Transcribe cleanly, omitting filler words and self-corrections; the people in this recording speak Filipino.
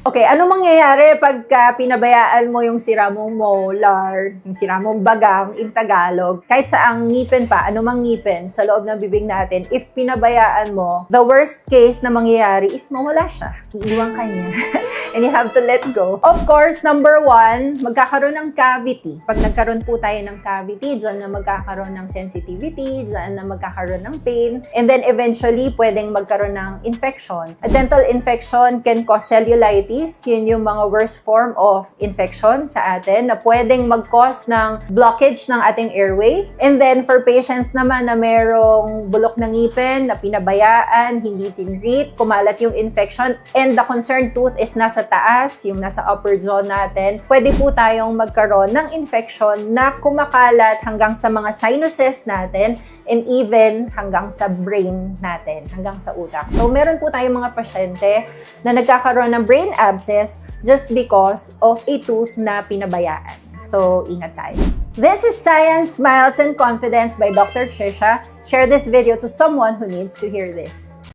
Okay, ano mangyayari pagka pinabayaan mo yung sira mong molar, yung sira mong bagang in Tagalog, kahit sa ang ngipin pa, anumang ngipin sa loob ng bibig natin, if pinabayaan mo, the worst case na mangyayari is mawala siya. Iiwan ka niya. And you have to let go. Of course, number one, magkakaroon ng cavity. Pag nagkaroon po tayo ng cavity, dyan na magkakaroon ng sensitivity, dyan na magkakaroon ng pain, and then eventually, pwedeng magkaroon ng infection. A dental infection can cause cellulitis. Yun yung mga worst form of infection sa atin na pwedeng mag-cause ng blockage ng ating airway. And then, for patients naman na merong bulok ng ngipin, na pinabayaan, hindi tinreat, kumalat yung infection, and the concerned tooth is nasa taas, yung nasa upper jaw natin, pwede po tayong magkaroon ng infection na kumakalat hanggang sa mga sinuses natin and even hanggang sa brain natin, hanggang sa utak. So, meron po tayong mga pasyente na nagkakaroon ng brain abscess just because of a tooth na pinabayaan. So, ingat tayo. This is Science, Smiles, and Confidence by Dr. Trisha. Share this video to someone who needs to hear this.